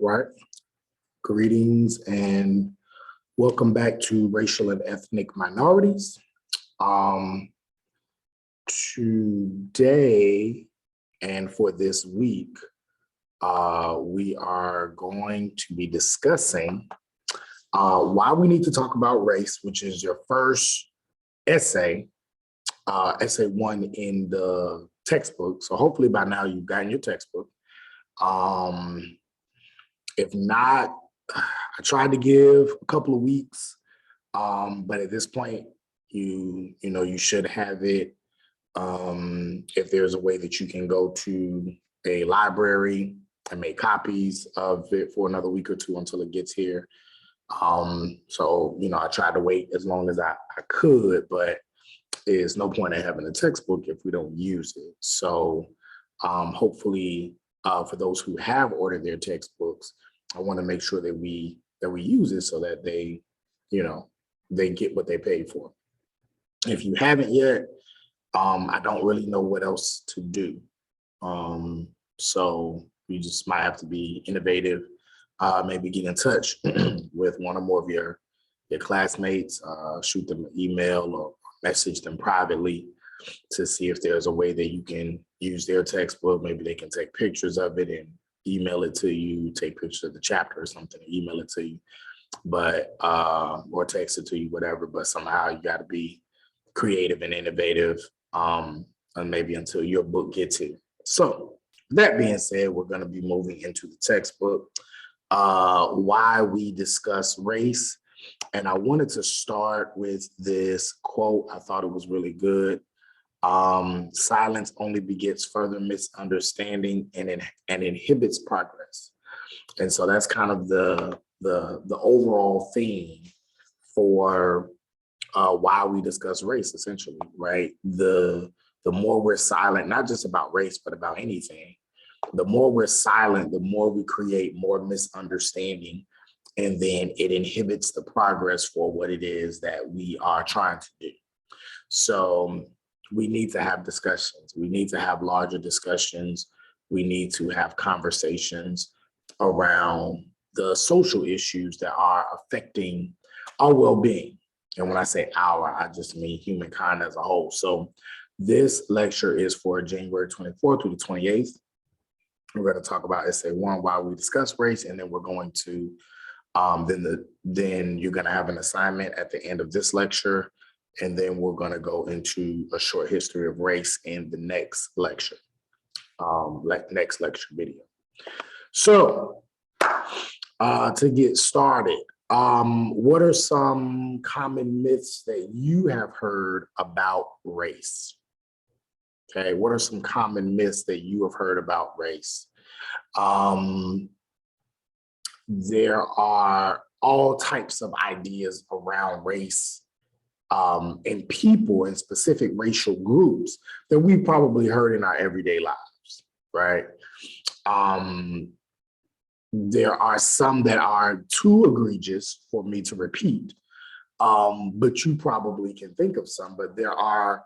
Right. Greetings and welcome back to Racial and Ethnic Minorities. Um, Today and for this week, we are going to be discussing why we need to talk about race, which is your first essay, essay one in the textbook. So hopefully by now you've gotten your textbook. If not, I tried to give a couple of weeks, but at this point, you should have it. If there's a way that you can go to a library and make copies of it for another week or two until it gets here. I tried to wait as long as I could, but there's no point in having a textbook if we don't use it. So hopefully, for those who have ordered their textbooks, I want to make sure that we use it so that they get what they paid for. If you haven't yet, I don't really know what else to do. So you just might have to be innovative. Maybe get in touch with one or more of your classmates, shoot them an email or message them privately to see if there's a way that you can use their textbook. Maybe they can take pictures of it and email it to you, take pictures of the chapter or something, email it to you, but or text it to you, whatever. But somehow you got to be creative and innovative, and maybe until your book gets here. So that being said, we're going to be moving into the textbook, why we discuss race. And I wanted to start with this quote. I thought it was really good. Silence only begets further misunderstanding and inhibits progress. And so that's kind of the overall theme for why we discuss race, essentially, right? The more we're silent, not just about race, but about anything, the more we're silent, the more we create more misunderstanding, and then it inhibits the progress for what it is that we are trying to do. So we need to have discussions. We need to have larger discussions. We need to have conversations around the social issues that are affecting our well-being. And when I say our, I just mean humankind as a whole. So this lecture is for January 24th through the 28th. We're going to talk about essay one, why we discuss race, and then we're going to then you're going to have an assignment at the end of this lecture. And then we're going to go into a short history of race in the next lecture, next lecture video. So to get started, what are some common myths that you have heard about race? Okay, what are some common myths that you have heard about race? There are all types of ideas around race and people in specific racial groups that we probably heard in our everyday lives, right? There are some that are too egregious for me to repeat, but you probably can think of some. But there are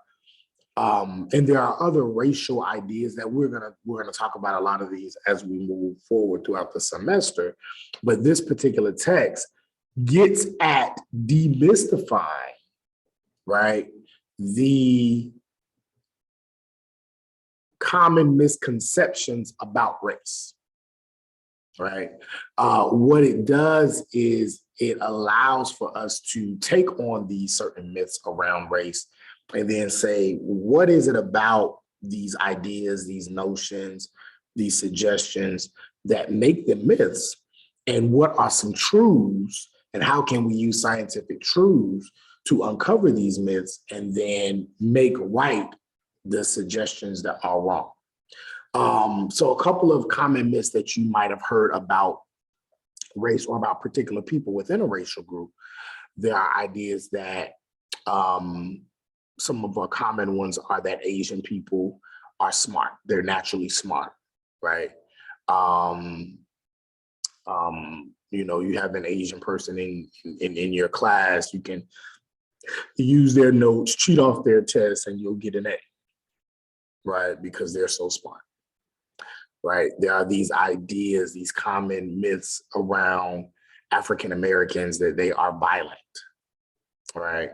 other racial ideas that we're gonna talk about a lot of these as we move forward throughout the semester. But this particular text gets at demystifying, right, the common misconceptions about race, right? What it does is it allows for us to take on these certain myths around race and then say, what is it about these ideas, these notions, these suggestions that make them myths? And what are some truths? And how can we use scientific truths to uncover these myths and then make right the suggestions that are wrong? So a couple of common myths that you might have heard about race or about particular people within a racial group. There are ideas that some of our common ones are that Asian people are smart. They're naturally smart, right? You have an Asian person in your class, you can use their notes, cheat off their tests, and you'll get an A, right? Because they're so smart. right? There are these ideas, these common myths around African Americans that they are violent, right?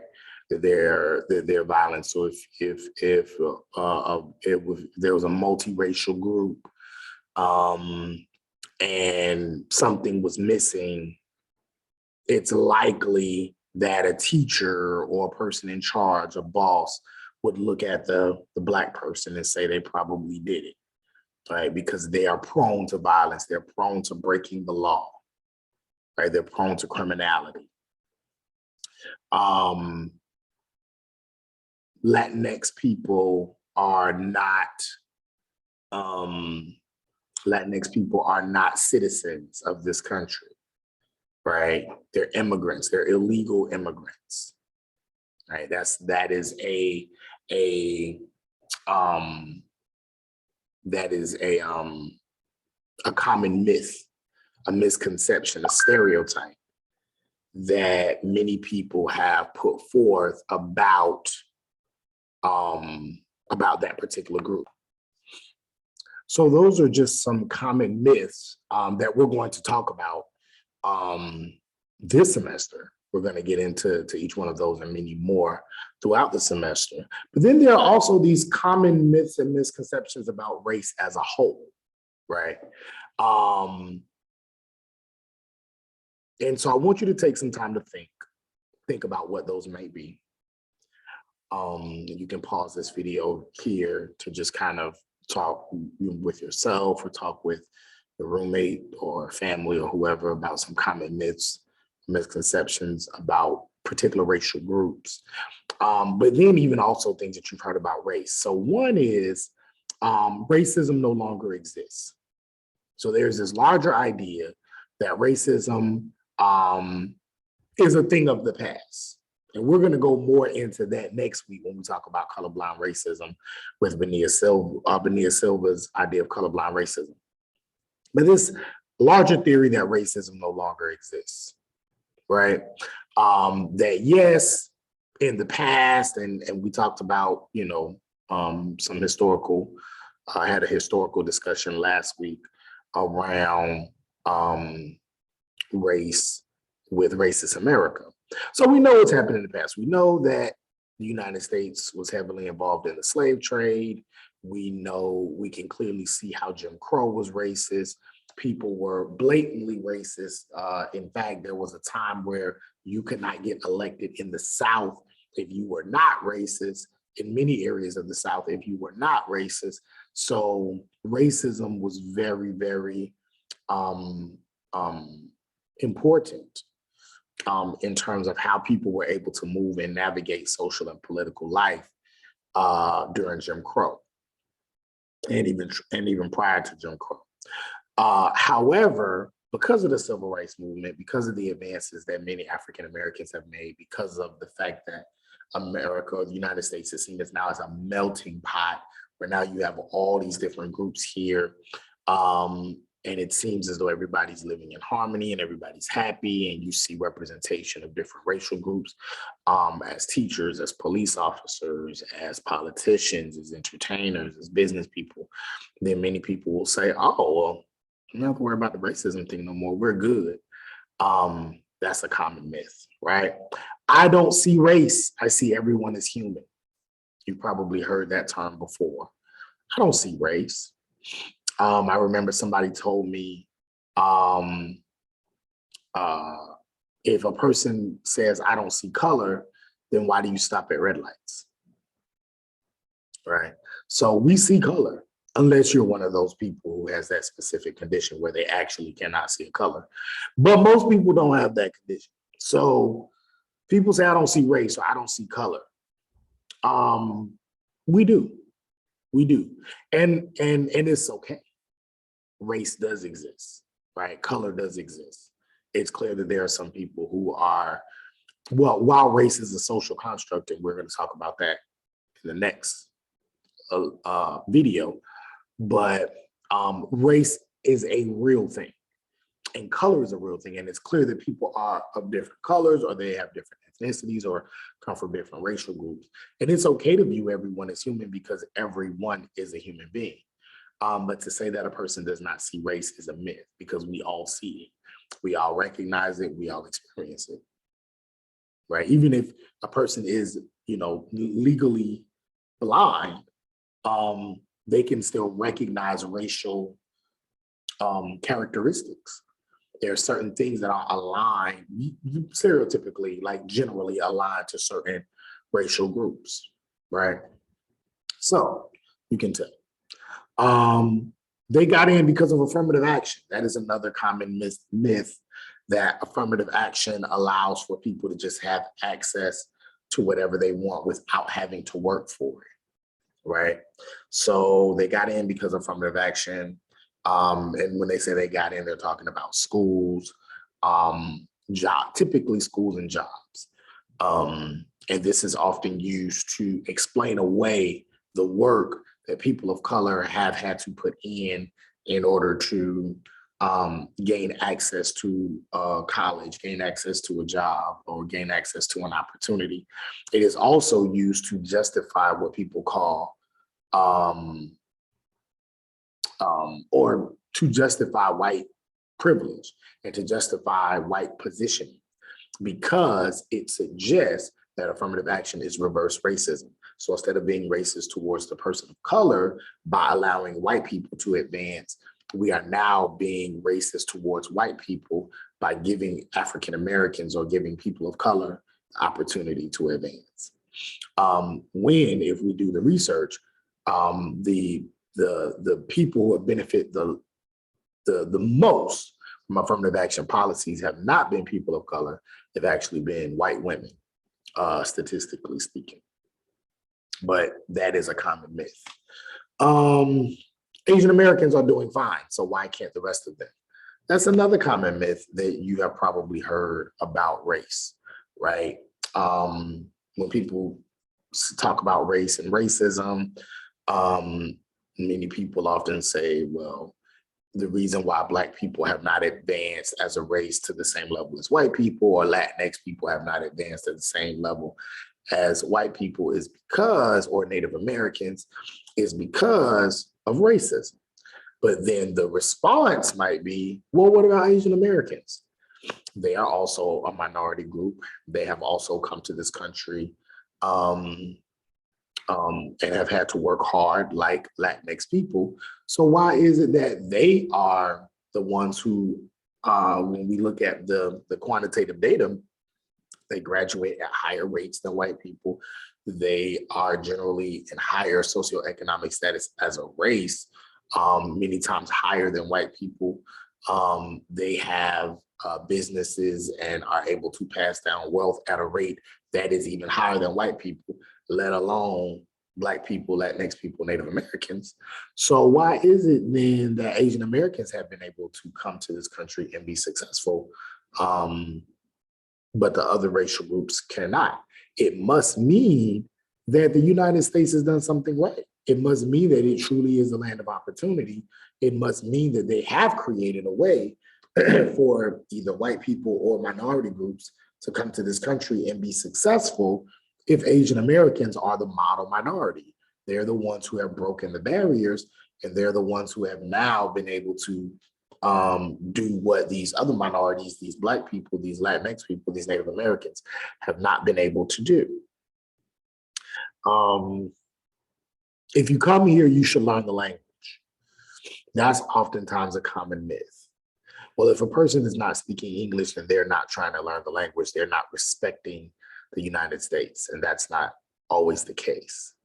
That they're violent. So if there was a multiracial group, and something was missing, it's likely that a teacher or a person in charge, a boss, would look at the Black person and say they probably did it, right? Because they are prone to violence, they're prone to breaking the law, right? They're prone to criminality. Latinx people are not citizens of this country, right? They're immigrants, they're illegal immigrants, right? That is a common myth, a misconception, a stereotype that many people have put forth about that particular group. So those are just some common myths that we're going to talk about this semester. We're going to get into each one of those and many more throughout the semester. But then there are also these common myths and misconceptions about race as a whole, right? And so I want you to take some time to think about what those may be. You can pause this video here to just kind of talk with yourself or talk with your roommate or family or whoever about some common myths, misconceptions about particular racial groups. But then even also things that you've heard about race. So one is racism no longer exists. So there's this larger idea that racism is a thing of the past. And we're going to go more into that next week when we talk about colorblind racism with Benia Silva's idea of colorblind racism. But this larger theory that racism no longer exists, right? That yes, in the past, and we talked about, some historical, I had a historical discussion last week around race with Racist America. So we know what's happened in the past. We know that the United States was heavily involved in the slave trade. We know, we can clearly see how Jim Crow was racist. People were blatantly racist. In fact, there was a time where you could not get elected in the South if you were not racist, in many areas of the South if you were not racist. So racism was very, very important in terms of how people were able to move and navigate social and political life during Jim Crow, and even prior to Jim Crow. However, because of the civil rights movement, because of the advances that many African Americans have made, because of the fact that America, or the United States, is seen as now as a melting pot, where now you have all these different groups here. And it seems as though everybody's living in harmony and everybody's happy, and you see representation of different racial groups as teachers, as police officers, as politicians, as entertainers, as business people. Then many people will say, oh, well, you don't have to worry about the racism thing no more. We're good. That's a common myth, right? I don't see race. I see everyone as human. You've probably heard that term before. I don't see race. I remember somebody told me, if a person says, I don't see color, then why do you stop at red lights? Right? So we see color, unless you're one of those people who has that specific condition where they actually cannot see a color. But most people don't have that condition. So people say, I don't see race or I don't see color. We do. We do. And it's okay. Race does exist, right? Color does exist. It's clear that there are some people who are, well, while race is a social construct, and we're going to talk about that in the next video, but race is a real thing and color is a real thing. And it's clear that people are of different colors, or they have different ethnicities, or come from different racial groups. And it's okay to view everyone as human, because everyone is a human being. But to say that a person does not see race is a myth, because we all see it. We all recognize it. We all experience it, right? Even if a person is, legally blind, they can still recognize racial characteristics. There are certain things that are aligned, stereotypically, like generally aligned to certain racial groups, right? So you can tell. They got in because of affirmative action. That is another common myth, that affirmative action allows for people to just have access to whatever they want without having to work for it, right? So they got in because of affirmative action. And when they say they got in, they're talking about schools, typically schools and jobs. And this is often used to explain away the work that people of color have had to put in order to gain access to college, gain access to a job, or gain access to an opportunity. It is also used to justify what people call or to justify white privilege and to justify white positioning, because it suggests that affirmative action is reverse racism. So instead of being racist towards the person of color by allowing white people to advance, we are now being racist towards white people by giving African Americans or giving people of color opportunity to advance. If we do the research, the people who benefit the most from affirmative action policies have not been people of color. They've actually been white women, statistically speaking. But that is a common myth. Asian Americans are doing fine, so why can't the rest of them? That's another common myth that you have probably heard about race, right? When people talk about race and racism, many people often say, well, the reason why Black people have not advanced as a race to the same level as white people, or Latinx people have not advanced at the same level as white people, is because, or Native Americans, is because of racism. But then the response might be, well, what about Asian Americans? They are also a minority group. They have also come to this country and have had to work hard like Latinx people. So why is it that they are the ones who, when we look at the quantitative data, they graduate at higher rates than white people. They are generally in higher socioeconomic status as a race, many times higher than white people. They have businesses and are able to pass down wealth at a rate that is even higher than white people, let alone Black people, Latinx people, Native Americans. So why is it then that Asian Americans have been able to come to this country and be successful, but the other racial groups cannot? It must mean that the United States has done something right. It must mean that it truly is a land of opportunity. It must mean that they have created a way for either white people or minority groups to come to this country and be successful. If Asian Americans are the model minority, they're the ones who have broken the barriers, and they're the ones who have now been able to do what these other minorities, these Black people, these Latinx people, these Native Americans have not been able to do. If you come here, you should learn the language. That's oftentimes a common myth. Well, if a person is not speaking English and they're not trying to learn the language, they're not respecting the United States. And that's not always the case,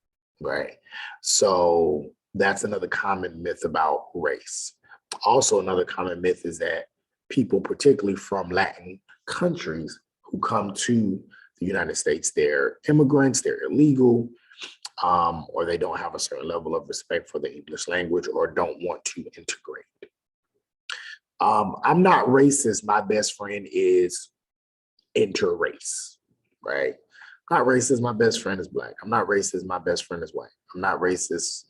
right? So that's another common myth about race. Also, another common myth is that people, particularly from Latin countries who come to the United States, they're immigrants, they're illegal, or they don't have a certain level of respect for the English language or don't want to integrate. I'm not racist. My best friend is inter-race, right? I'm not racist. My best friend is Black. I'm not racist. My best friend is white. I'm not racist.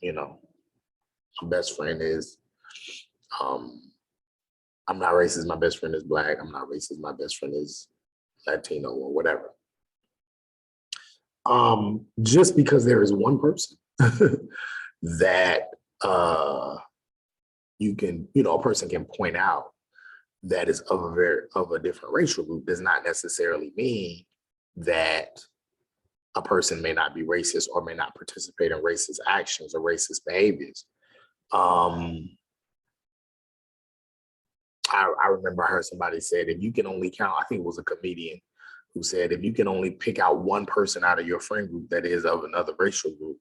My best friend is, I'm not racist. My best friend is Black. I'm not racist. My best friend is Latino or whatever. Just because there is one person that a person can point out that is of a different racial group does not necessarily mean that a person may not be racist or may not participate in racist actions or racist behaviors. I remember I heard somebody said, if you can only count, I think it was a comedian who said, if you can only pick out one person out of your friend group that is of another racial group,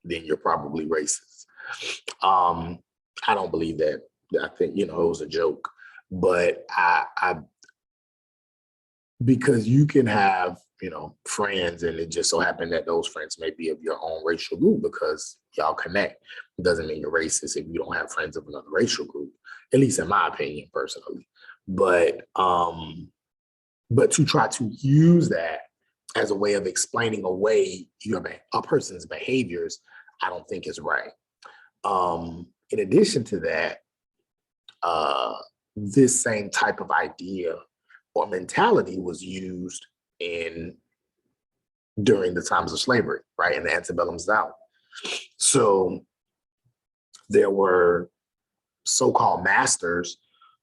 then you're probably racist. I don't believe that. I think, it was a joke, but I because you can have, friends, and it just so happened that those friends may be of your own racial group because y'all connect. It doesn't mean you're racist if you don't have friends of another racial group, at least in my opinion, personally. But to try to use that as a way of explaining away a person's behaviors, I don't think is right. In addition to that, this same type of idea or mentality was used during the times of slavery, right, in the antebellum South. So there were so-called masters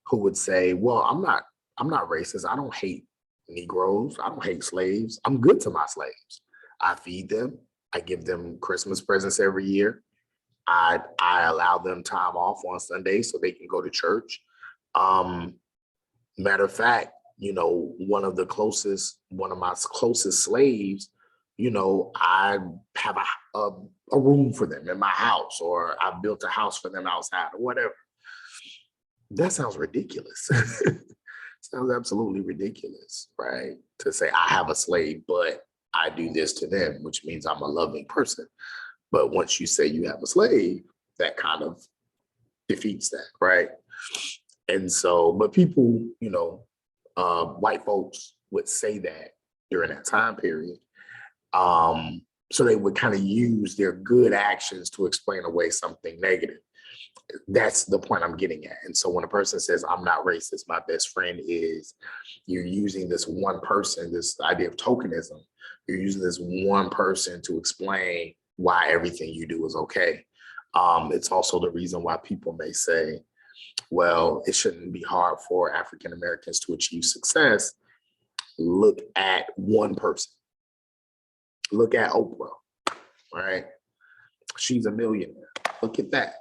who would say, well, I'm not racist. I don't hate Negroes. I don't hate slaves. I'm good to my slaves. I feed them. I give them Christmas presents every year. I allow them time off on Sunday so they can go to church. Matter of fact, one of my closest slaves, I have a room for them in my house, or I built a house for them outside, or whatever. That sounds ridiculous. Sounds absolutely ridiculous, right? To say I have a slave, but I do this to them, which means I'm a loving person. But once you say you have a slave, that kind of defeats that, right? And so, but people, white folks would say that during that time period. So they would kind of use their good actions to explain away something negative. That's the point I'm getting at. And so when a person says, I'm not racist, my best friend is, you're using this one person, this idea of tokenism, you're using this one person to explain why everything you do is okay. It's also the reason why people may say, well, it shouldn't be hard for African Americans to achieve success. Look at one person. Look at Oprah, right? She's a millionaire. Look at that.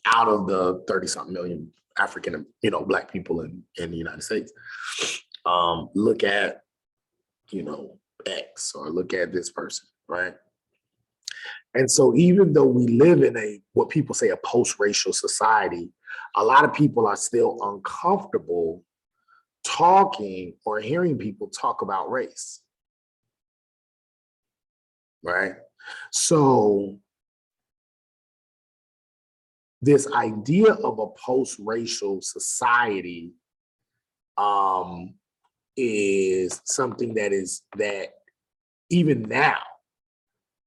Out of the 30-something million African, Black people in the United States. Look at, X, or look at this person, right? And so even though we live in what people say a post-racial society, a lot of people are still uncomfortable talking or hearing people talk about race, right? So this idea of a post-racial society is something that even now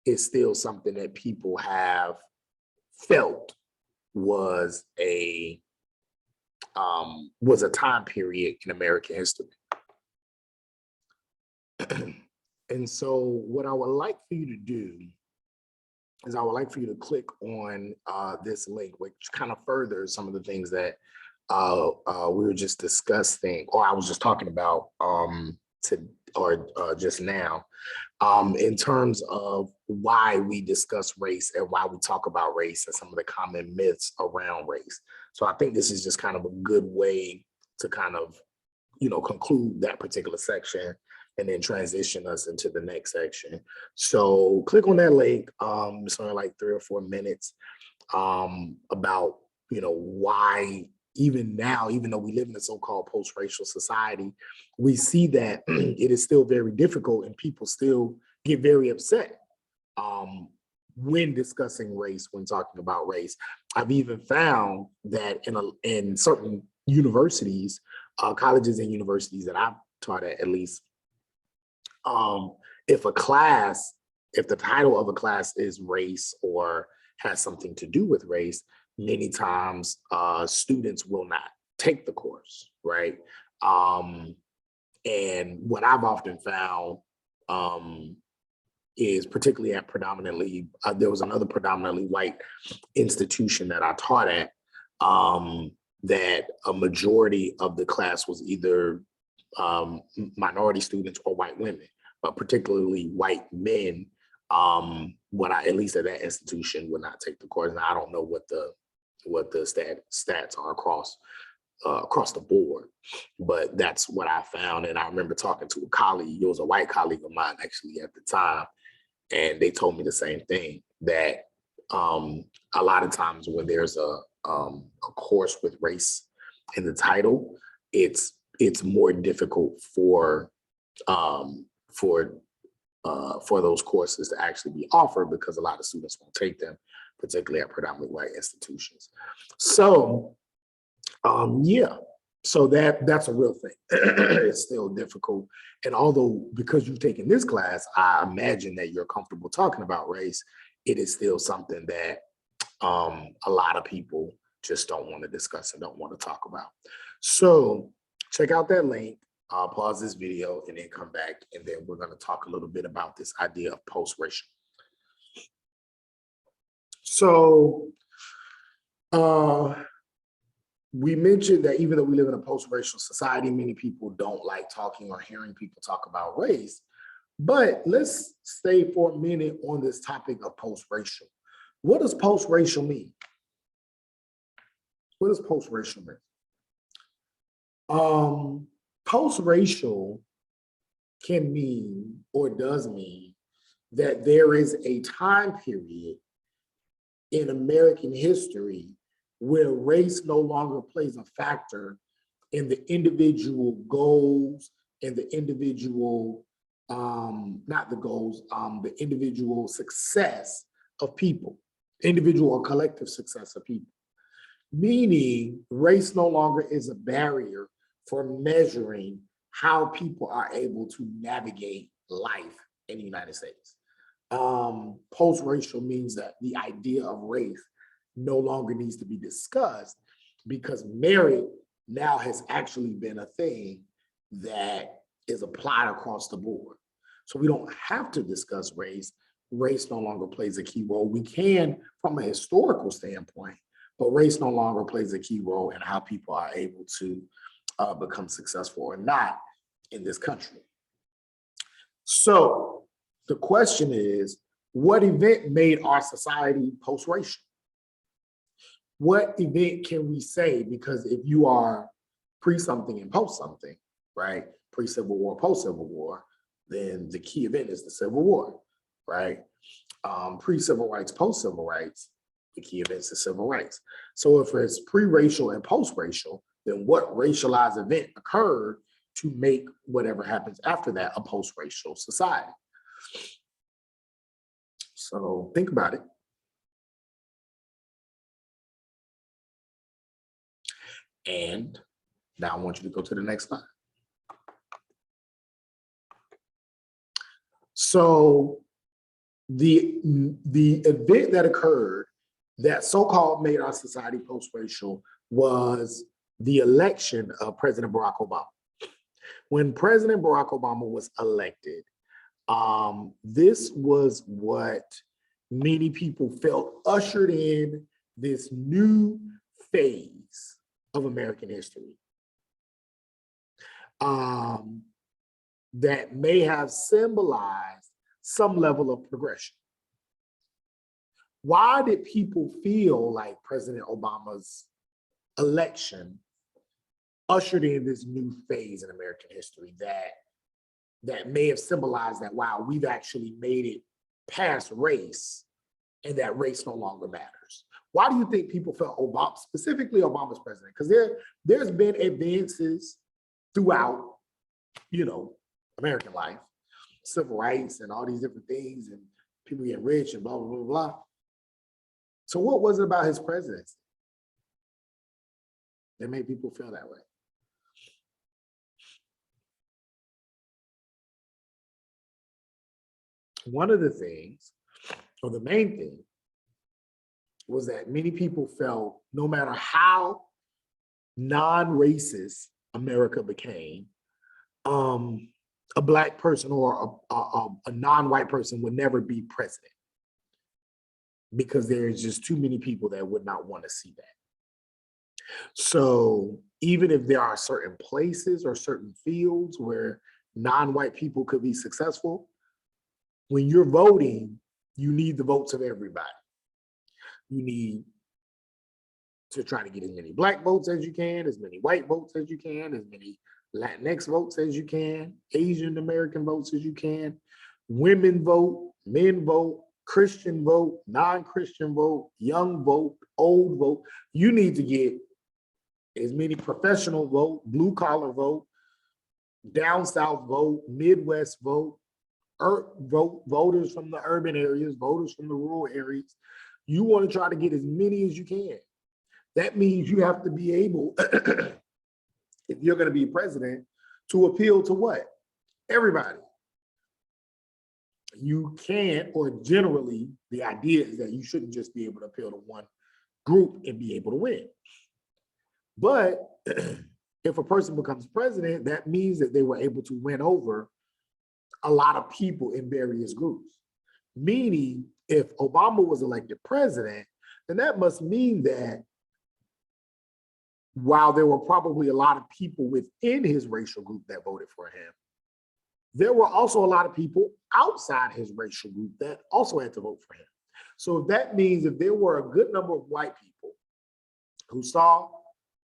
is still something that people have felt was a time period in American history. And so what I would like for you to do is I would like for you to click on this link, which kind of furthers some of the things that we were just discussing, or I was just talking about just now, in terms of why we discuss race and why we talk about race and some of the common myths around race. So I think this is just kind of a good way to kind of, conclude that particular section and then transition us into the next section. So click on that link. It's only like 3 or 4 minutes about, why even now, even though we live in a so-called post-racial society, we see that it is still very difficult and people still get very upset when discussing race, when talking about race. I've even found that in certain universities, colleges and universities that I've taught at least, if the title of a class is race or has something to do with race, many times students will not take the course, right? And what I've often found is particularly at there was another predominantly white institution that I taught at. that a majority of the class was either minority students or white women, but particularly white men. At least at that institution, would not take the course. And I don't know what the stats are across the board, but that's what I found. And I remember talking to a colleague. It was a white colleague of mine actually at the time, and they told me the same thing, that a lot of times when there's a course with race in the title, it's more difficult for those courses to actually be offered, because a lot of students won't take them, particularly at predominantly white institutions. So yeah, so that's a real thing. It's still difficult. And although, because you've taken this class, I imagine that you're comfortable talking about race, it is still something that a lot of people just don't want to discuss and don't want to talk about. So check out that link. I'll pause this video and then come back, and then we're going to talk a little bit about this idea of post-racial. So we mentioned that even though we live in a post-racial society, many people don't like talking or hearing people talk about race. But let's stay for a minute on this topic of post-racial. What does post-racial mean? What does post-racial mean? Post-racial can mean, or does mean, that there is a time period in American history where race no longer plays a factor in the individual goals and the individual, the individual success of people, individual or collective success of people. Meaning, race no longer is a barrier for measuring how people are able to navigate life in the United States. Post-racial means that the idea of race no longer needs to be discussed, because merit now has actually been a thing that is applied across the board. So we don't have to discuss race. Race no longer plays a key role. We can from a historical standpoint, but race no longer plays a key role in how people are able to become successful or not in this country. So the question is, what event made our society post-racial? What event can we say? Because if you are pre-something and post-something, right? Pre-Civil War, post-Civil War, then the key event is the Civil War, right? Pre-civil rights, post-civil rights, the key event is the civil rights. So if it's pre-racial and post-racial, then what racialized event occurred to make whatever happens after that a post-racial society? So think about it. And now I want you to go to the next slide. So the event that occurred that so-called made our society post-racial was the election of President Barack Obama. When President Barack Obama was elected, this was what many people felt ushered in this new phase of American history that may have symbolized some level of progression. Why did people feel like President Obama's election ushered in this new phase in American history that may have symbolized that, wow, we've actually made it past race and that race no longer matters? Why do you think people felt Obama, specifically Obama's president? Because there's been advances throughout, American life, civil rights and all these different things, and people get rich and blah, blah, blah, blah. So what was it about his presidency that made people feel that way? One of the things, or the main thing, was that many people felt no matter how non-racist America became, a Black person or a non-white person would never be president, because there's just too many people that would not want to see that. So even if there are certain places or certain fields where non-white people could be successful, when you're voting, you need the votes of everybody. You need to try to get as many black votes as you can, as many white votes as you can, as many Latinx votes as you can, Asian American votes as you can, women vote, men vote, Christian vote, non-Christian vote, young vote, old vote. You need to get as many professional vote, blue collar vote, down south vote, Midwest vote, voters from the urban areas, voters from the rural areas. You want to try to get as many as you can. That means you have to be able, if you're going to be president, to appeal to what? Everybody. You can't, or generally, the idea is that you shouldn't just be able to appeal to one group and be able to win. But if a person becomes president, that means that they were able to win over a lot of people in various groups. Meaning, if Obama was elected president, then that must mean that while there were probably a lot of people within his racial group that voted for him, there were also a lot of people outside his racial group that also had to vote for him. So that means if there were a good number of white people who saw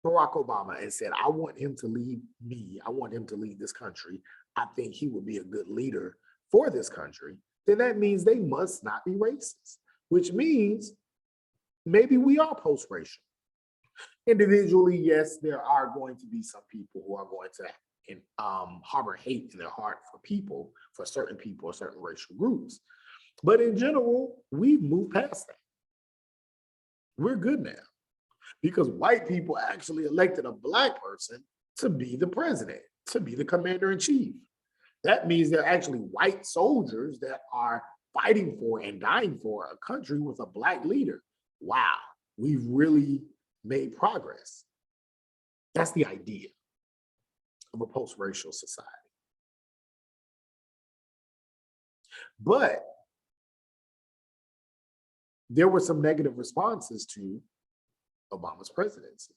Barack Obama and said, I want him to lead me, I want him to lead this country, I think he would be a good leader for this country, then that means they must not be racist, which means maybe we are post-racial. Individually, yes, there are going to be some people who are going to harbor hate in their heart for people, for certain people or certain racial groups. But in general, we've moved past that. We're good now because white people actually elected a black person to be the president, to be the commander in chief. That means they're actually white soldiers that are fighting for and dying for a country with a black leader. Wow, we've really made progress. That's the idea of a post-racial society. But there were some negative responses to Obama's presidency.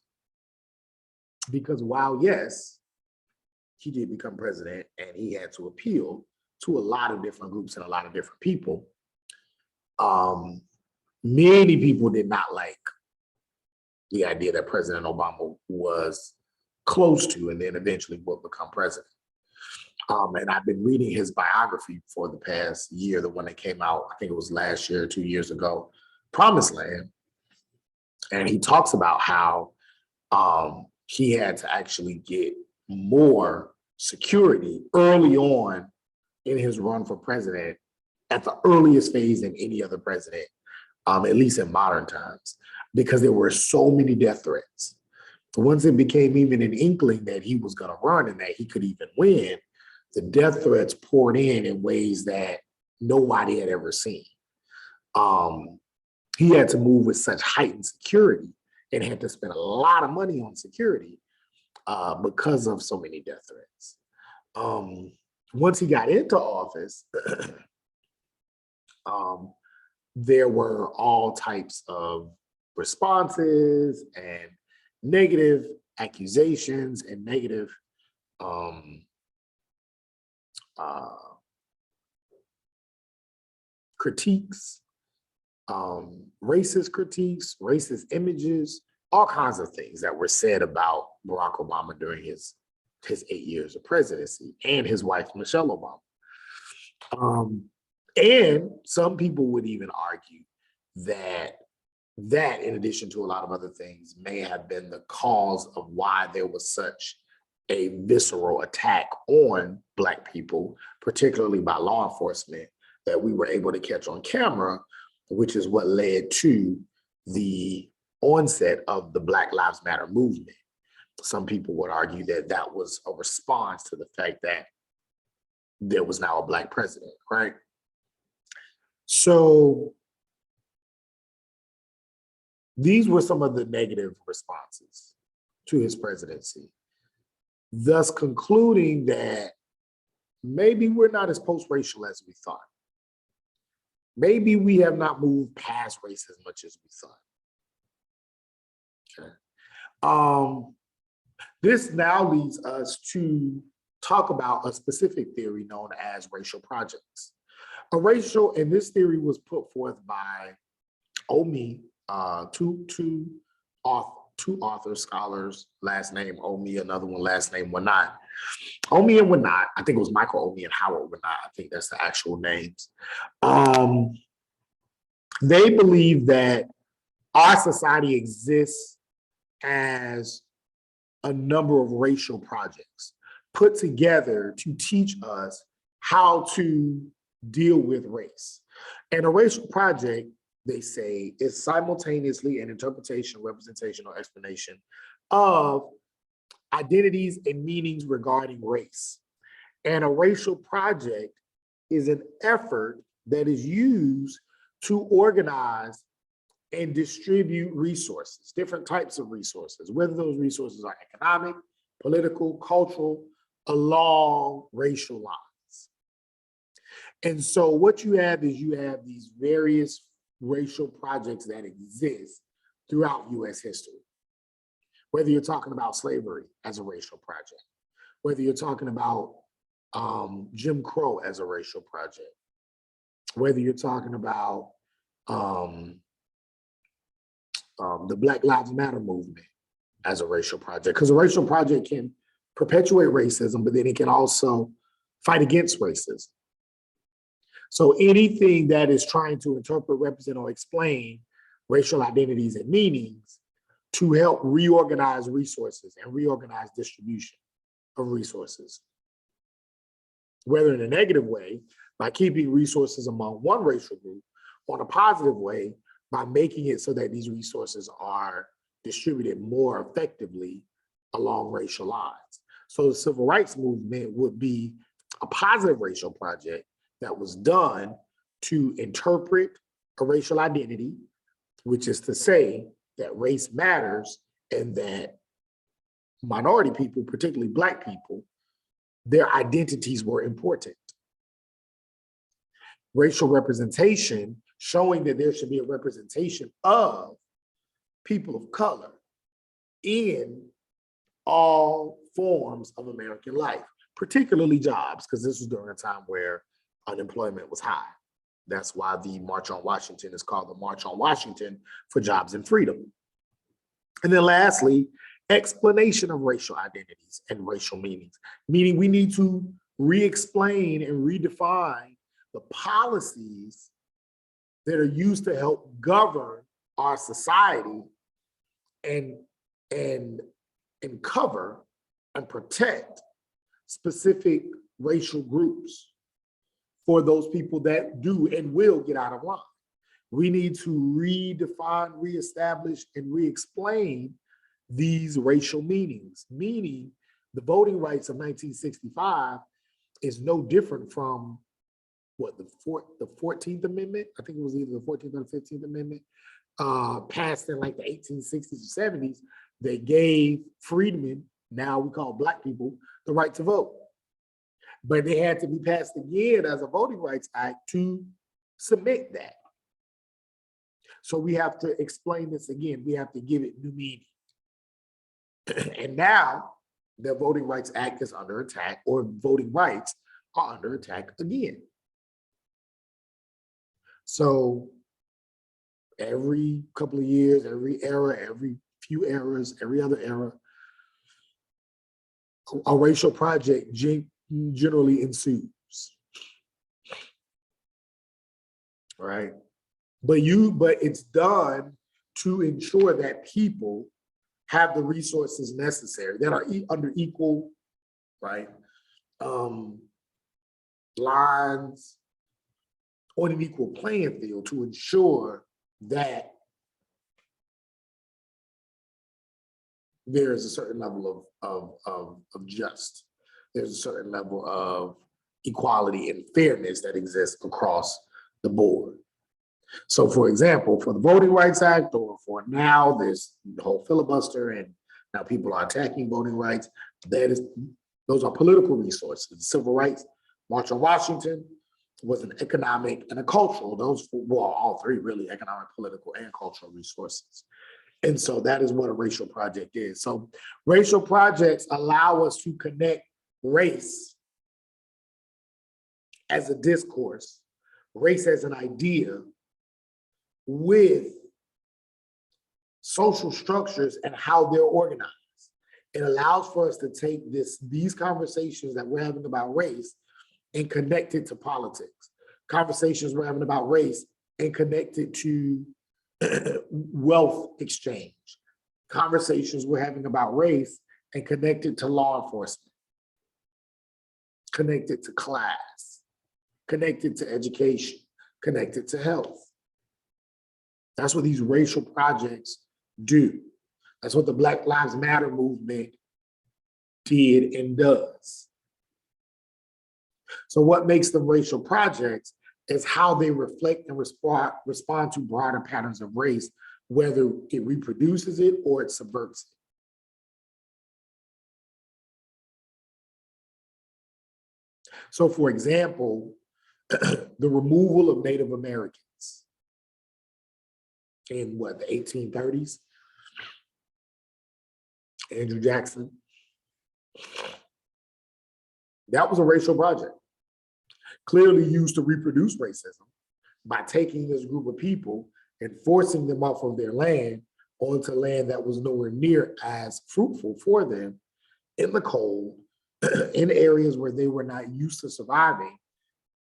Because while, yes, he did become president and he had to appeal to a lot of different groups and a lot of different people, many people did not like the idea that President Obama was close to and then eventually would become president. And I've been reading his biography for the past year, the one that came out, I think it was last year, 2 years ago, Promised Land. And he talks about how he had to actually get more security early on in his run for president at the earliest phase than any other president, at least in modern times, because there were so many death threats. Once it became even an inkling that he was going to run and that he could even win, the death threats poured in ways that nobody had ever seen. He had to move with such heightened security and had to spend a lot of money on security because of so many death threats. Once he got into office, there were all types of responses and negative accusations and negative critiques, racist critiques, racist images, all kinds of things that were said about Barack Obama during his 8 years of presidency and his wife, Michelle Obama. And some people would even argue that in addition to a lot of other things, may have been the cause of why there was such a visceral attack on Black people, particularly by law enforcement, that we were able to catch on camera, which is what led to the onset of the Black Lives Matter movement. Some people would argue that that was a response to the fact that there was now a Black president, right? So these were some of the negative responses to his presidency, thus concluding that maybe we're not as post-racial as we thought. Maybe we have not moved past race as much as we thought. Okay. This now leads us to talk about a specific theory known as racial projects. And this theory was put forth by Omi, two authors, scholars, last name Omi, another one last name Wanat. Omi and Wanat, I think it was Michael Omi and Howard Wanat, I think that's the actual names. They believe that our society exists as a number of racial projects put together to teach us how to deal with race. And a racial project, they say, is simultaneously an interpretation, representation, or explanation of identities and meanings regarding race. And a racial project is an effort that is used to organize and distribute resources, different types of resources, whether those resources are economic, political, cultural, along racial lines. And so what you have is you have these various racial projects that exist throughout US history. Whether you're talking about slavery as a racial project, whether you're talking about Jim Crow as a racial project, whether you're talking about the Black Lives Matter movement as a racial project, because a racial project can perpetuate racism, but then it can also fight against racism. So anything that is trying to interpret, represent, or explain racial identities and meanings to help reorganize resources and reorganize distribution of resources, whether in a negative way, by keeping resources among one racial group, or in a positive way, by making it so that these resources are distributed more effectively along racial lines. So the civil rights movement would be a positive racial project that was done to interpret a racial identity, which is to say that race matters and that minority people, particularly Black people, their identities were important. Racial representation, showing that there should be a representation of people of color in all forms of American life, particularly jobs, because this was during a time where unemployment was high. That's why the March on Washington is called the March on Washington for Jobs and Freedom. And then lastly, explanation of racial identities and racial meanings, meaning we need to re-explain and redefine the policies that are used to help govern our society and cover and protect specific racial groups for those people that do and will get out of line. We need to redefine, reestablish, and re-explain these racial meanings, meaning the voting rights of 1965 is no different from what, the 14th Amendment? I think it was either the 14th or the 15th Amendment, passed in like the 1860s or 70s, that gave freedmen, now we call Black people, the right to vote. But they had to be passed again as a Voting Rights Act to submit that. So we have to explain this again. We have to give it new meaning. And now the Voting Rights Act is under attack, or voting rights are under attack again. So every couple of years, every era, every few eras, every other era, a racial project generally ensues. Right? But it's done to ensure that people have the resources necessary that are under equal, right, lines on an equal playing field, to ensure that there is a certain level of just, there's a certain level of equality and fairness that exists across the board. So for example, for the Voting Rights Act, or for now, there's the whole filibuster, and now people are attacking voting rights. Those are political resources. Civil rights, March on Washington was an economic and a cultural. Those were all three really: economic, political, and cultural resources. And so that is what a racial project is. So racial projects allow us to connect race as a discourse, race as an idea, with social structures and how they're organized. It allows for us to take these conversations that we're having about race and connect it to politics. Conversations we're having about race and connect it to wealth exchange. Conversations we're having about race and connect it to law enforcement, connect it to class, connect it to education, connect it to health. That's what these racial projects do. That's what the Black Lives Matter movement did and does. So what makes them racial projects is how they reflect and respond to broader patterns of race, whether it reproduces it or it subverts it. So for example, the removal of Native Americans in what, the 1830s? Andrew Jackson. That was a racial project, clearly used to reproduce racism by taking this group of people and forcing them off of their land onto land that was nowhere near as fruitful for them, in the cold, in areas where they were not used to surviving,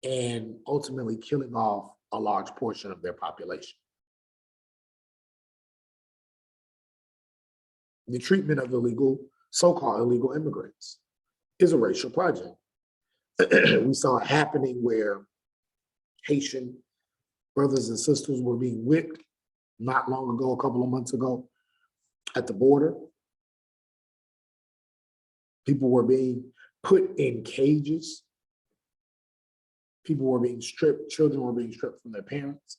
and ultimately killing off a large portion of their population. The treatment of illegal, so-called illegal immigrants is a racial project. We saw it happening where Haitian brothers and sisters were being whipped not long ago, a couple of months ago, at the border. People were being put in cages. People were being stripped, children were being stripped from their parents.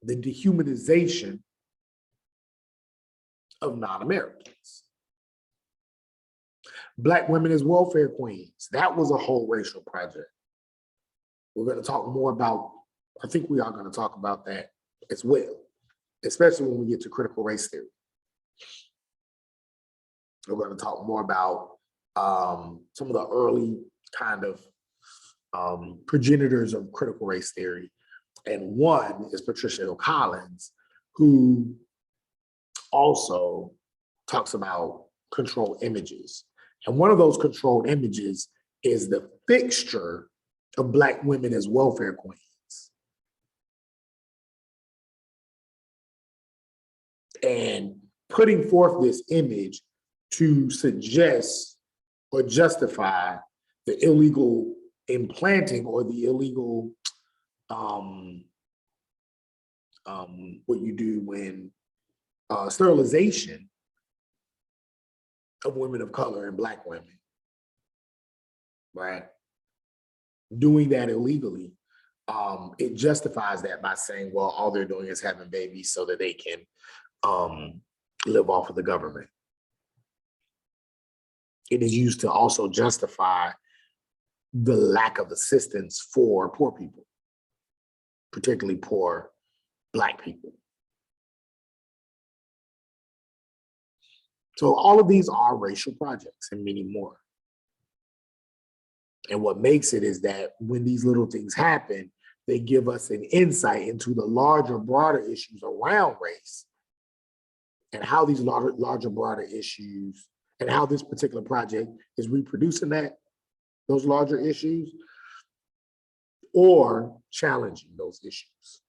The dehumanization of non-Americans. Black women as welfare queens, that was a whole racial project. We're going to talk more about, I think we are going to talk about that as well, especially when we get to critical race theory. We're going to talk more about some of the early kind of progenitors of critical race theory. And one is Patricia Hill Collins, who also talks about controlled images. And one of those controlled images is the fixture of Black women as welfare queens. And putting forth this image to suggest or justify the illegal implanting or the illegal what you do when sterilization of women of color and Black women, right? Doing that illegally, it justifies that by saying, well, all they're doing is having babies so that they can live off of the government. It is used to also justify the lack of assistance for poor people, particularly poor Black people. So all of these are racial projects and many more. And what makes it is that when these little things happen, they give us an insight into the larger, broader issues around race and how these larger, broader issues and how this particular project is reproducing those larger issues or challenging those issues.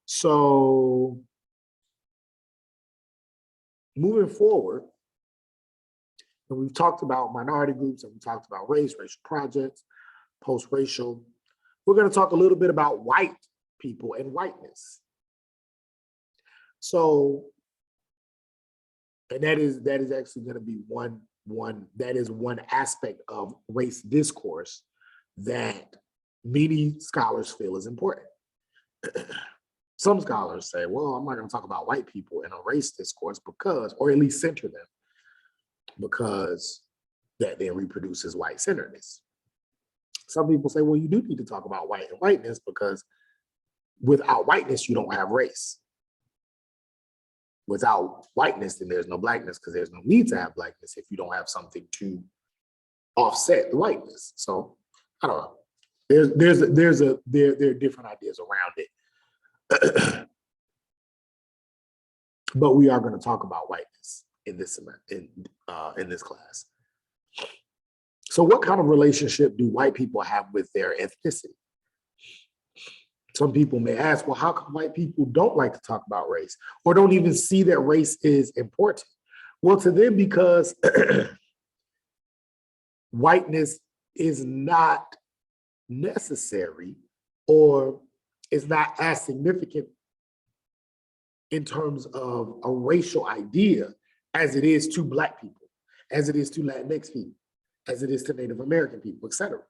So moving forward, and we've talked about minority groups and we talked about race, racial projects, post-racial. We're going to talk a little bit about white people and whiteness. So, and that is actually going to be one aspect of race discourse that many scholars feel is important. Some scholars say, well, I'm not going to talk about white people in a race discourse because, or at least center them, because that then reproduces white centeredness. Some people say, well, you do need to talk about white and whiteness because without whiteness, you don't have race. Without whiteness, then there's no blackness because there's no need to have blackness if you don't have something to offset the whiteness. So I don't know. There are different ideas around it. But we are going to talk about whiteness in this class. So what kind of relationship do white people have with their ethnicity? Some people may ask, well, how come white people don't like to talk about race or don't even see that race is important? Well, to them, because whiteness is not necessary or is not as significant in terms of a racial idea as it is to Black people, as it is to Latinx people, as it is to Native American people, et cetera.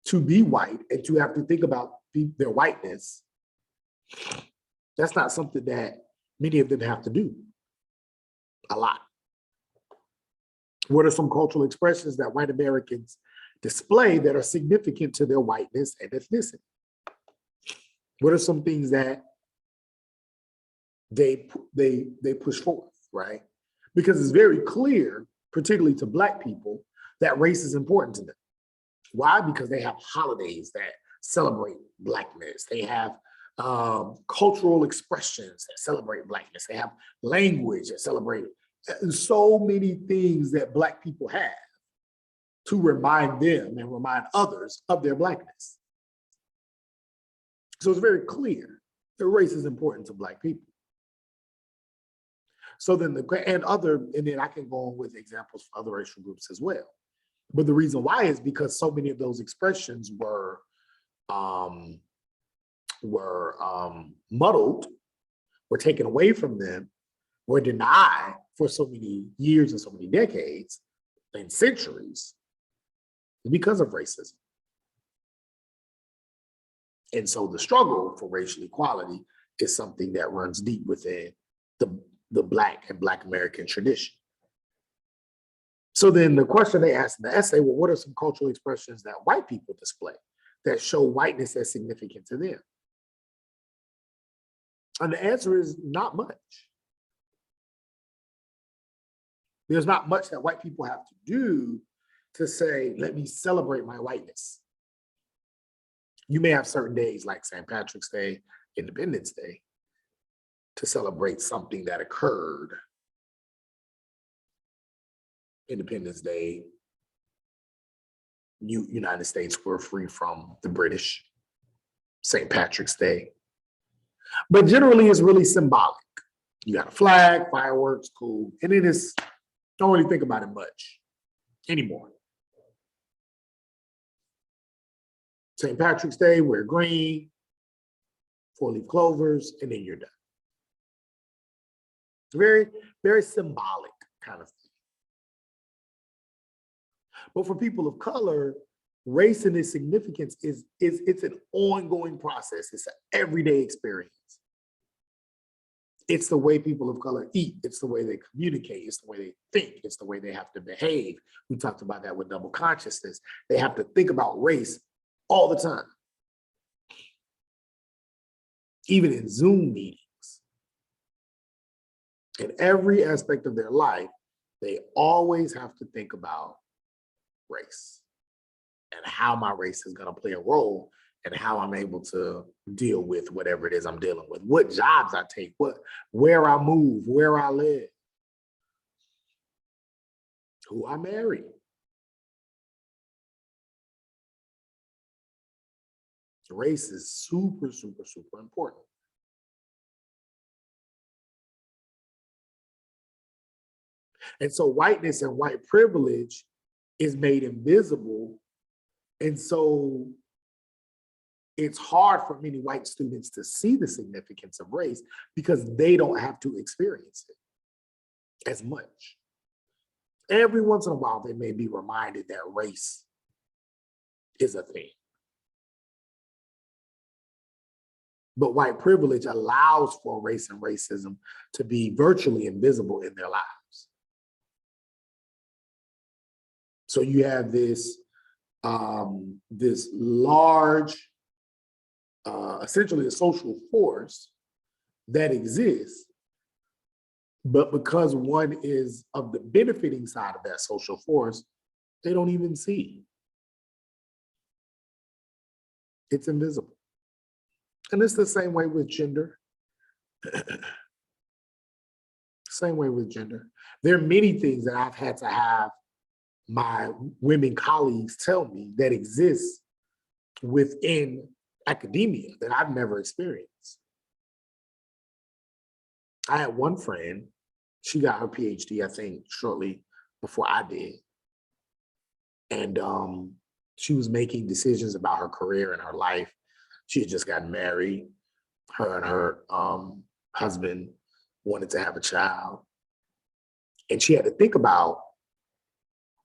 To be white and to have to think about their whiteness, that's not something that many of them have to do a lot. What are some cultural expressions that white Americans display that are significant to their whiteness and ethnicity? What are some things that they push forth, right? Because it's very clear, particularly to Black people, that race is important to them. Why? Because they have holidays that celebrate Blackness. They have cultural expressions that celebrate Blackness. They have language that celebrate so many things that Black people have to remind them and remind others of their Blackness. So it's very clear that race is important to Black people. So then and then I can go on with examples for other racial groups as well. But the reason why is because so many of those expressions were muddled, were taken away from them, were denied for so many years and so many decades and centuries because of racism. And so the struggle for racial equality is something that runs deep within the Black and Black American tradition. So then the question they asked in the essay, well, what are some cultural expressions that white people display that show whiteness as significant to them? And the answer is not much. There's not much that white people have to do to say, let me celebrate my whiteness. You may have certain days like St. Patrick's Day, Independence Day, to celebrate something that occurred. Independence Day, United States were free from the British. St. Patrick's Day. But generally it's really symbolic. You got a flag, fireworks, cool. And it is, don't really think about it much anymore. St. Patrick's Day, wear green, 4-leaf clovers, and then you're done. It's very, very symbolic kind of thing. But for people of color, race and its significance it's an ongoing process. It's an everyday experience. It's the way people of color eat. It's the way they communicate. It's the way they think. It's the way they have to behave. We talked about that with double consciousness. They have to think about race all the time. Even in Zoom meetings. In every aspect of their life, they always have to think about race and how my race is going to play a role and how I'm able to deal with whatever it is I'm dealing with, what jobs I take, where I move, where I live, who I marry. Race is super, super, super important. And so whiteness and white privilege is made invisible. And so it's hard for many white students to see the significance of race because they don't have to experience it as much. Every once in a while, they may be reminded that race is a thing. But white privilege allows for race and racism to be virtually invisible in their lives. So you have this large, essentially a social force that exists, but because one is of the benefiting side of that social force, they don't even see. It's invisible. And it's the same way with gender. Same way with gender. There are many things that I've had to have my women colleagues tell me that exist within academia that I've never experienced. I had one friend, she got her PhD, I think, shortly before I did. And she was making decisions about her career and her life. She had just gotten married. Her and her husband wanted to have a child. And she had to think about,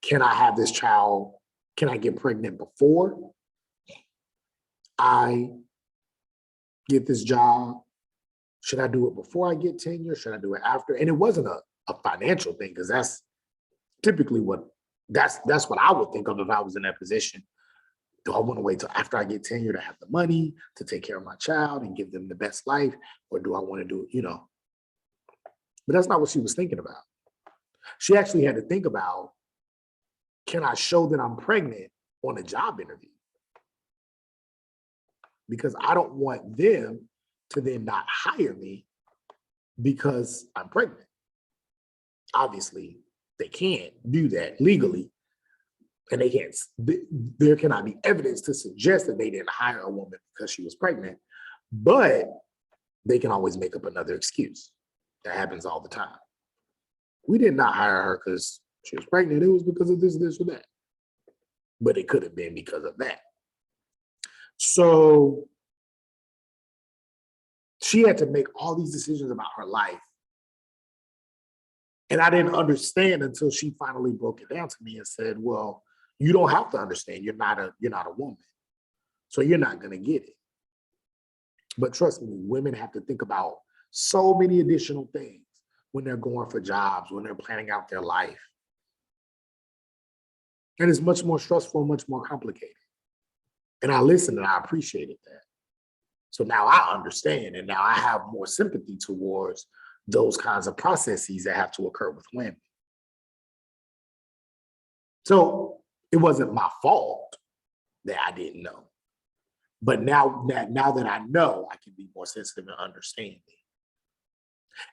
can I have this child? Can I get pregnant before I get this job? Should I do it before I get tenure? Should I do it after? And it wasn't a financial thing, because that's typically that's what I would think of if I was in that position. Do I want to wait till after I get tenure to have the money to take care of my child and give them the best life? Or do I want to do it, But that's not what she was thinking about. She actually had to think about, can I show that I'm pregnant on a job interview? Because I don't want them to then not hire me because I'm pregnant. Obviously, they can't do that legally. And they can't, there cannot be evidence to suggest that they didn't hire a woman because she was pregnant, but they can always make up another excuse. That happens all the time. We did not hire her because she was pregnant. It was because of this, or that. But it could have been because of that. So she had to make all these decisions about her life. And I didn't understand until she finally broke it down to me and said, well, you don't have to understand. You're not a woman. So you're not going to get it. But trust me, women have to think about so many additional things when they're going for jobs, when they're planning out their life. And it's much more stressful, much more complicated. And I listened and I appreciated that. So now I understand, and now I have more sympathy towards those kinds of processes that have to occur with women. So it wasn't my fault that I didn't know. But now that I know, I can be more sensitive and understanding.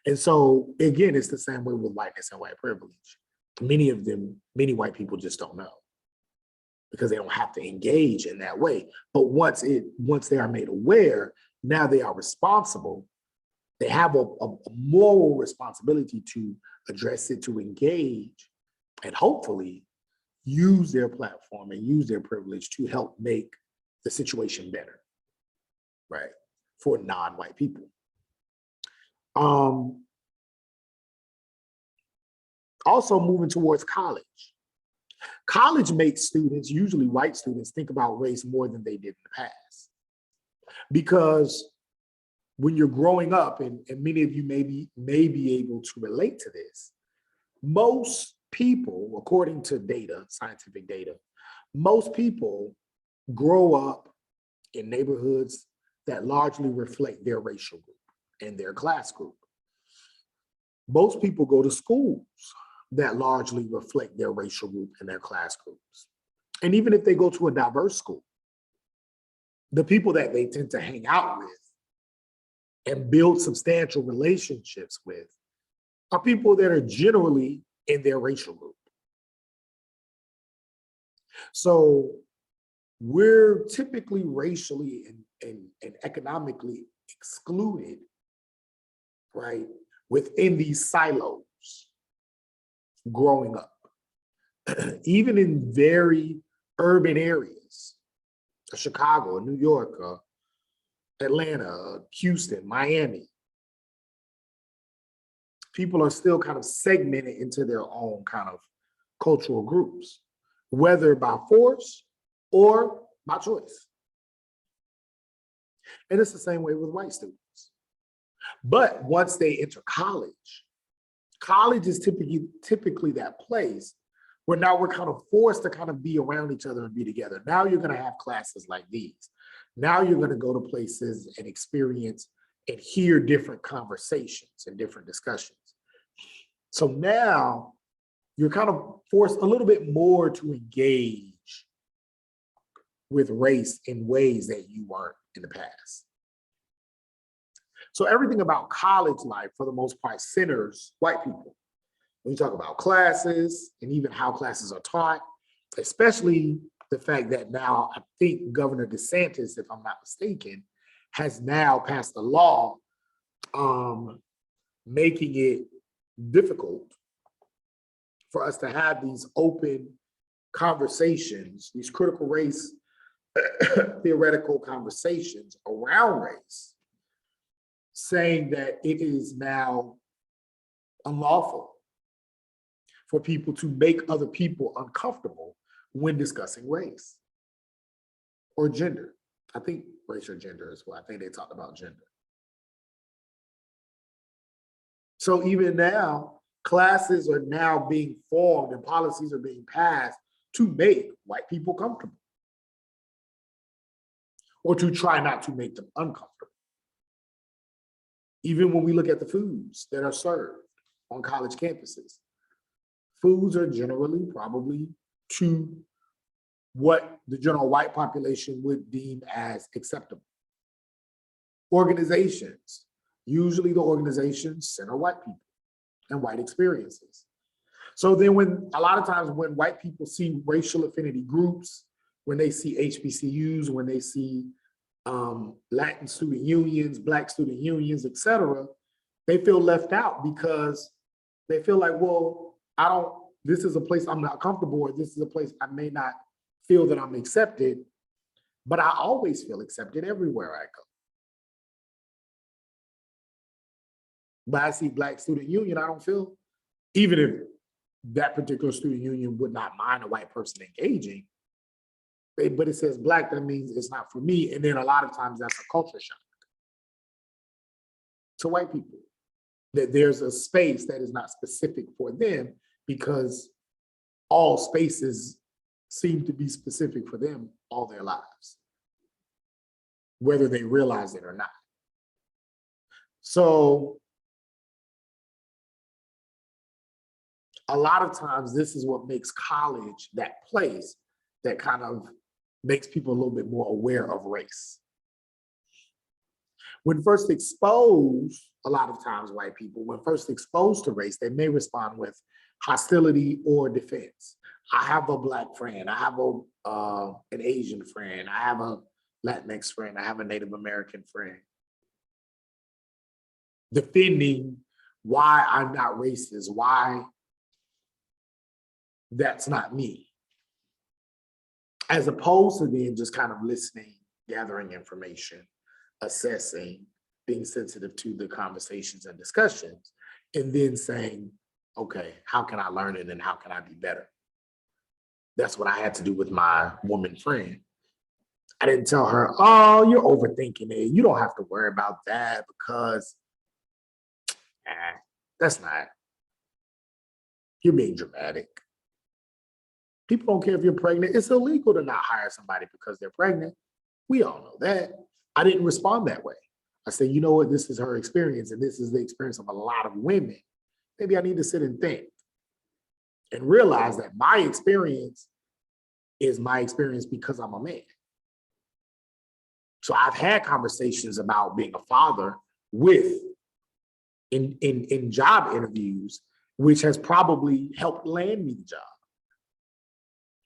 And so, again, it's the same way with whiteness and white privilege. Many white people just don't know because they don't have to engage in that way. But once they are made aware, now they are responsible. They have a moral responsibility to address it, to engage, and hopefully use their platform and use their privilege to help make the situation better, right, for non-white people. Also moving towards college. College makes students, usually white students, think about race more than they did in the past. Because when you're growing up, and many of you may be able to relate to this, most people, according to data, scientific data, most people grow up in neighborhoods that largely reflect their racial group and their class group. Most people go to schools that largely reflect their racial group and their class groups. And even if they go to a diverse school, the people that they tend to hang out with and build substantial relationships with are people that are generally in their racial group. So we're typically racially and economically excluded, right, within these silos growing up, even in very urban areas, Chicago, New York, Atlanta, Houston, Miami. People are still kind of segmented into their own kind of cultural groups, whether by force or by choice. And it's the same way with white students. But once they enter college, college is typically that place where now we're kind of forced to kind of be around each other and be together. Now you're going to have classes like these. Now you're going to go to places and experience and hear different conversations and different discussions. So now you're kind of forced a little bit more to engage with race in ways that you weren't in the past. So everything about college life, for the most part, centers white people. When you talk about classes and even how classes are taught, especially the fact that now I think Governor DeSantis, if I'm not mistaken, has now passed a law making it difficult for us to have these open conversations, these critical race theoretical conversations around race, saying that it is now unlawful for people to make other people uncomfortable when discussing race or gender. I think race or gender as well. I think they talked about gender. So even now, classes are now being formed and policies are being passed to make white people comfortable or to try not to make them uncomfortable. Even when we look at the foods that are served on college campuses, foods are generally probably to what the general white population would deem as acceptable. Organizations, usually the organizations center white people and white experiences. So then when a lot of times when white people see racial affinity groups, when they see HBCUs, when they see Latin student unions, Black student unions, et cetera, they feel left out because they feel like, well, this is a place I'm not comfortable, or this is a place I may not feel that I'm accepted, but I always feel accepted everywhere I go. But I see Black student union, I don't feel, even if that particular student union would not mind a white person engaging, but it says Black, that means it's not for me. And then a lot of times that's a culture shock to white people, that there's a space that is not specific for them because all spaces seem to be specific for them all their lives, whether they realize it or not. So a lot of times this is what makes college that place that kind of makes people a little bit more aware of race. When first exposed, a lot of times white people, when first exposed to race, they may respond with hostility or defense. I have a Black friend, I have an Asian friend, I have a Latinx friend, I have a Native American friend. Defending why I'm not racist, why that's not me. As opposed to then just kind of listening, gathering information, assessing, being sensitive to the conversations and discussions, and then saying, okay, how can I learn it and how can I be better? That's what I had to do with my woman friend. I didn't tell her, oh, you're overthinking it. You don't have to worry about that because that's not, you're being dramatic. People don't care if you're pregnant. It's illegal to not hire somebody because they're pregnant. We all know that. I didn't respond that way. I said, you know what, this is her experience and this is the experience of a lot of women. Maybe I need to sit and think and realize that my experience is my experience because I'm a man. So I've had conversations about being a father in job interviews, which has probably helped land me the job.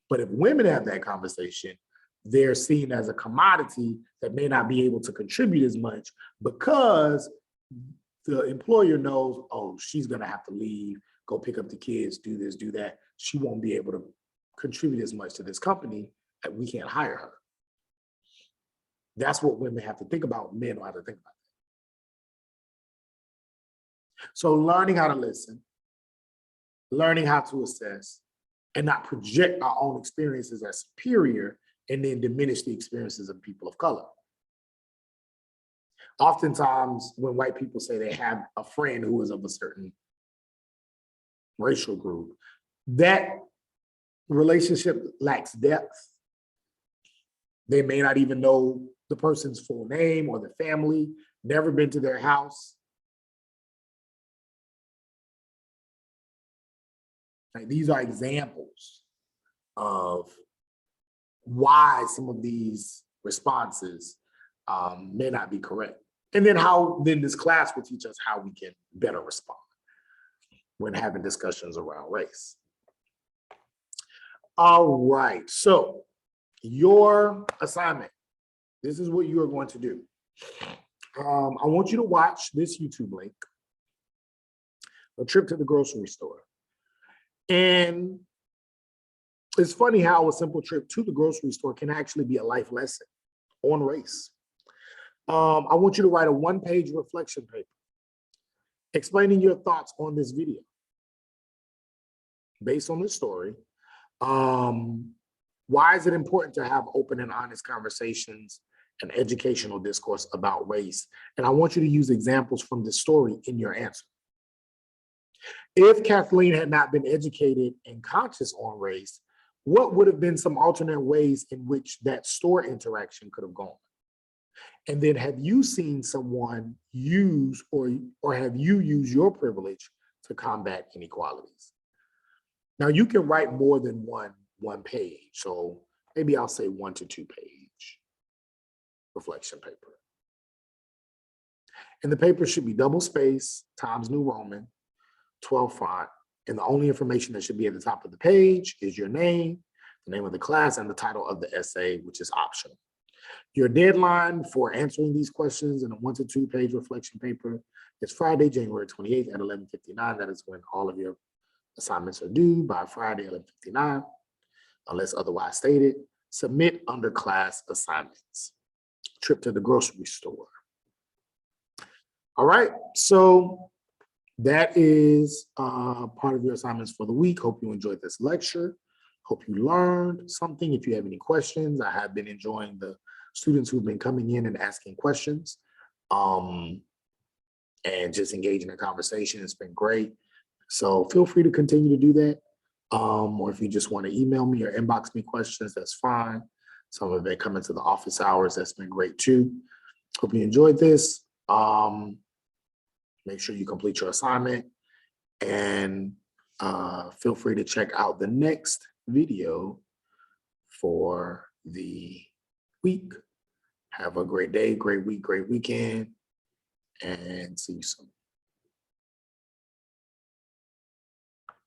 But if women have that conversation, they're seen as a commodity that may not be able to contribute as much because the employer knows, oh, she's gonna have to leave, go pick up the kids, do this, do that. She won't be able to contribute as much to this company, and we can't hire her. That's what women have to think about. Men don't have to think about that. So learning how to listen, learning how to assess, and not project our own experiences as superior and then diminish the experiences of people of color. Oftentimes, when white people say they have a friend who is of a certain racial group, that relationship lacks depth. They may not even know the person's full name or the family, never been to their house. Like, these are examples of why some of these responses may not be correct. And then this class will teach us how we can better respond when having discussions around race. All right, so your assignment, this is what you are going to do. I want you to watch this YouTube link, A Trip to the Grocery Store. And it's funny how a simple trip to the grocery store can actually be a life lesson on race. I want you to write a one-page reflection paper explaining your thoughts on this video based on this story. Why is it important to have open and honest conversations and educational discourse about race? And I want you to use examples from this story in your answer. If Kathleen had not been educated and conscious on race, what would have been some alternate ways in which that store interaction could have gone? And then have you seen someone use or have you used your privilege to combat inequalities? Now you can write more than one page. So maybe I'll say 1 to 2 page reflection paper. And the paper should be double space, Times New Roman, 12 font. And the only information that should be at the top of the page is your name, the name of the class, and the title of the essay, which is optional. Your deadline for answering these questions in a 1 to 2 page reflection paper is Friday, January 28th at 11:59. That is when all of your assignments are due, by Friday, 11:59, unless otherwise stated. Submit under class assignments. Trip to the grocery store. All right, so that is part of your assignments for the week. Hope you enjoyed this lecture. Hope you learned something. If you have any questions, I have been enjoying the students who've been coming in and asking questions and just engaging in conversation. It's been great. So feel free to continue to do that. Or if you just want to email me or inbox me questions, that's fine. Some of it coming to the office hours, that's been great too. Hope you enjoyed this. Make sure you complete your assignment and feel free to check out the next video for the week. Have a great day, great week, great weekend, and see you soon.